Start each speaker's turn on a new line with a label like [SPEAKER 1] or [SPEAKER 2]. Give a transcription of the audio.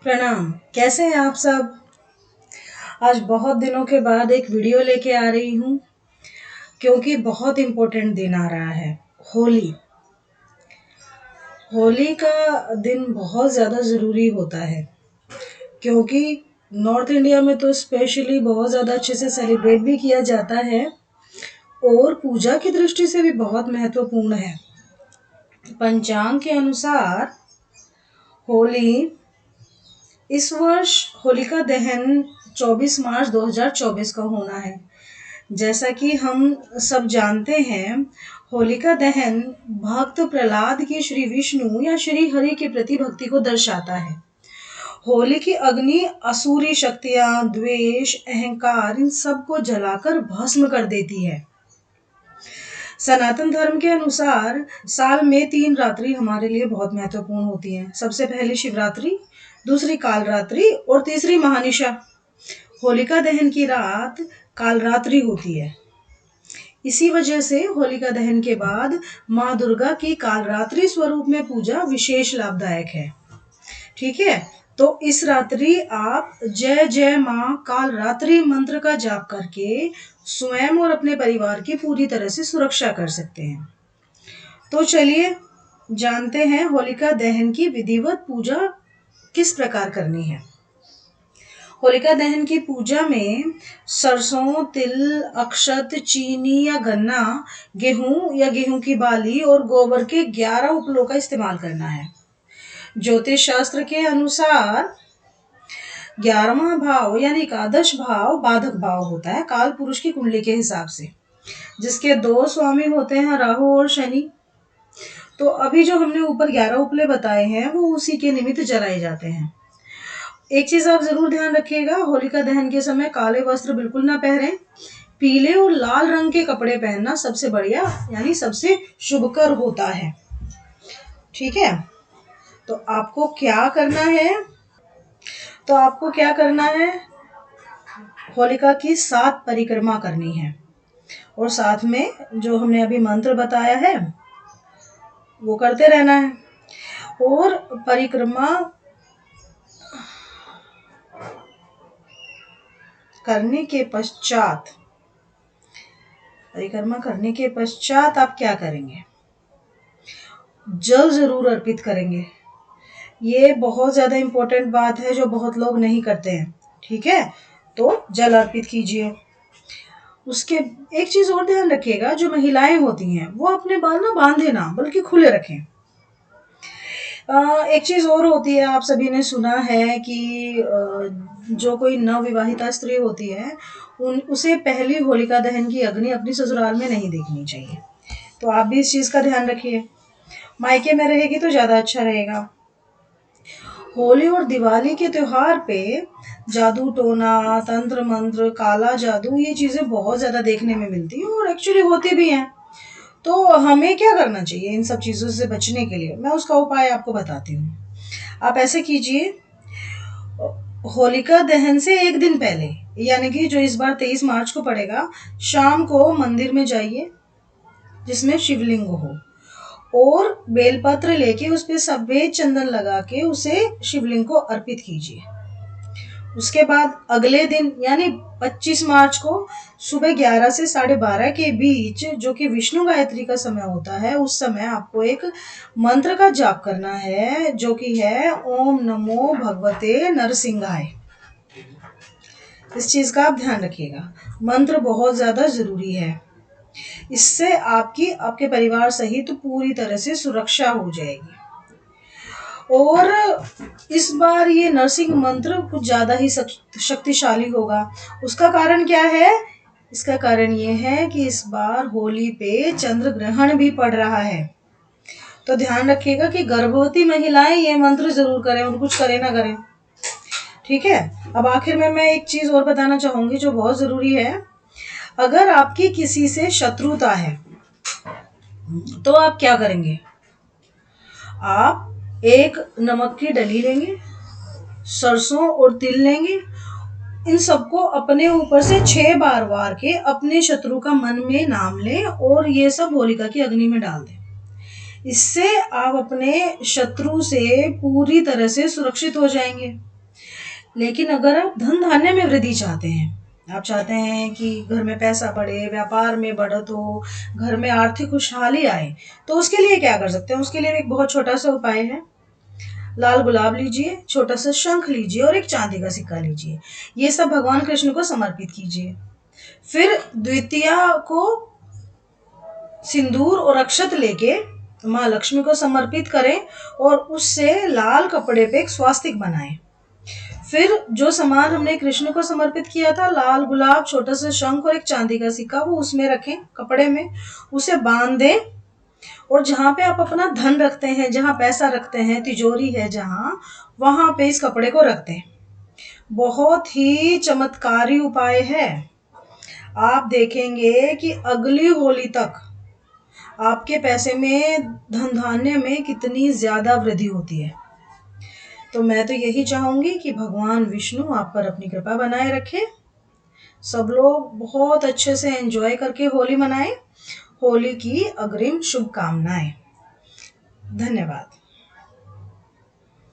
[SPEAKER 1] प्रणाम। कैसे हैं आप सब? आज बहुत दिनों के बाद एक वीडियो लेके आ रही हूँ क्योंकि बहुत इम्पोर्टेंट दिन आ रहा है, होली। होली का दिन बहुत ज़्यादा ज़रूरी होता है क्योंकि नॉर्थ इंडिया में तो स्पेशली बहुत ज़्यादा अच्छे से सेलिब्रेट भी किया जाता है और पूजा की दृष्टि से भी बहुत महत्वपूर्ण है। पंचांग के अनुसार होली इस वर्ष होलिका दहन 24 मार्च 2024 का होना है। जैसा कि हम सब जानते हैं, होलिका दहन भक्त प्रहलाद की श्री विष्णु या श्री हरि के प्रति भक्ति को दर्शाता है। होली की अग्नि असुरी शक्तियां, द्वेष, अहंकार इन सब को जलाकर भस्म कर देती है। सनातन धर्म के अनुसार साल में 3 रात्रि हमारे लिए बहुत महत्वपूर्ण होती हैं। सबसे पहली शिवरात्रि, दूसरी कालरात्रि और तीसरी महानिशा। होलिका दहन की रात कालरात्रि होती है। इसी वजह से होलिका दहन के बाद माँ दुर्गा की कालरात्रि स्वरूप में पूजा विशेष लाभदायक है। ठीक है, तो इस रात्रि आप जय जय माँ कालरात्रि मंत्र का जाप करके स्वयं और अपने परिवार की पूरी तरह से सुरक्षा कर सकते हैं। तो चलिए जानते हैं होलिका दहन की विधिवत पूजा किस प्रकार करनी है। होलिका दहन की पूजा में सरसों, तिल, अक्षत, चीनी या गन्ना, गेहूं या गेहूं की बाली और गोबर के 11 उपलों का इस्तेमाल करना है। ज्योतिष शास्त्र के अनुसार 11वां भाव यानी एकादश भाव बाधक भाव होता है काल पुरुष की कुंडली के हिसाब से, जिसके 2 स्वामी होते हैं राहु और शनि। तो अभी जो हमने ऊपर 11 उपले बताए हैं वो उसी के निमित्त जलाए जाते हैं। एक चीज आप जरूर ध्यान रखिएगा, होलिका दहन के समय काले वस्त्र बिल्कुल ना पहनें। पीले और लाल रंग के कपड़े पहनना सबसे बढ़िया यानी सबसे शुभकर होता है। ठीक है, तो आपको क्या करना है, होलिका की 7 परिक्रमा करनी है और साथ में जो हमने अभी मंत्र बताया है वो करते रहना है। और परिक्रमा करने के पश्चात आप क्या करेंगे? जल जरूर अर्पित करेंगे। ये बहुत ज्यादा इम्पोर्टेंट बात है जो बहुत लोग नहीं करते हैं। ठीक है, तो जल अर्पित कीजिए। उसके एक चीज और ध्यान रखिएगा, जो महिलाएं होती हैं वो अपने बाल ना बांधे ना बल्कि खुले रखें। एक चीज और होती है, आप सभी ने सुना है कि जो कोई नवविवाहिता स्त्री होती है उसे पहली होलिका दहन की अग्नि अपनी ससुराल में नहीं देखनी चाहिए। तो आप भी इस चीज का ध्यान रखिए। मायके में रहेगी तो ज्यादा अच्छा रहेगा। होली और दिवाली के त्योहार पे जादू टोना, तंत्र मंत्र, काला जादू ये चीजें बहुत ज्यादा देखने में मिलती हैं और एक्चुअली होती भी हैं। तो हमें क्या करना चाहिए इन सब चीजों से बचने के लिए? मैं उसका उपाय आपको बताती हूँ। आप ऐसे कीजिए, होलिका दहन से एक दिन पहले यानी कि जो इस बार 23 मार्च को पड़ेगा, शाम को मंदिर में जाइए जिसमें शिवलिंग हो और बेलपत्र लेके उस पे सफेद चंदन लगा के उसे शिवलिंग को अर्पित कीजिए। उसके बाद अगले दिन यानी 25 मार्च को सुबह 11 से 12:30 के बीच, जो कि विष्णु गायत्री का समय होता है, उस समय आपको एक मंत्र का जाप करना है जो कि है ओम नमो भगवते नरसिंहाय। इस चीज का आप ध्यान रखिएगा, मंत्र बहुत ज्यादा जरूरी है। इससे आपके परिवार सहित पूरी तरह से सुरक्षा हो जाएगी। और इस बार ये नरसिंह मंत्र कुछ ज्यादा ही शक्तिशाली होगा। उसका कारण क्या है? इसका कारण ये है कि इस बार होली पे चंद्र ग्रहण भी पड़ रहा है। तो ध्यान रखिएगा कि गर्भवती महिलाएं ये मंत्र जरूर करें और कुछ करें ना करें। ठीक है, अब आखिर में मैं एक चीज और बताना चाहूंगी जो बहुत जरूरी है। अगर आपकी किसी से शत्रुता है तो आप क्या करेंगे? आप एक नमक की डली लेंगे, सरसों और तिल लेंगे, इन सबको अपने ऊपर से 6 बार वार के अपने शत्रु का मन में नाम लें और ये सब होलिका की अग्नि में डाल दें। इससे आप अपने शत्रु से पूरी तरह से सुरक्षित हो जाएंगे। लेकिन अगर आप धन धान्य में वृद्धि चाहते हैं, आप चाहते हैं कि घर में पैसा बढ़े, व्यापार में बढ़त हो, घर में आर्थिक खुशहाली आए, तो उसके लिए क्या कर सकते हैं? उसके लिए एक बहुत छोटा सा उपाय है। लाल गुलाब लीजिए, छोटा सा शंख लीजिए और एक चांदी का सिक्का लीजिए। ये सब भगवान कृष्ण को समर्पित कीजिए। फिर द्वितीया को सिंदूर और अक्षत लेके माँ लक्ष्मी को समर्पित करें और उससे लाल कपड़े पे एक स्वास्तिक बनाएं। फिर जो सामान हमने कृष्ण को समर्पित किया था, लाल गुलाब, छोटा सा शंख और एक चांदी का सिक्का, वो उसमें रखें कपड़े में, उसे बांध दें और जहाँ पे आप अपना धन रखते हैं, जहाँ पैसा रखते हैं, तिजोरी है जहाँ, वहां पे इस कपड़े को रख दें। बहुत ही चमत्कारी उपाय है। आप देखेंगे कि अगली होली तक आपके पैसे में, धन धान्य में कितनी ज्यादा वृद्धि होती है। तो मैं तो यही चाहूंगी कि भगवान विष्णु आप पर अपनी कृपा बनाए रखे। सब लोग बहुत अच्छे से एंजॉय करके होली मनाएं। होली की अग्रिम शुभकामनाएं। धन्यवाद।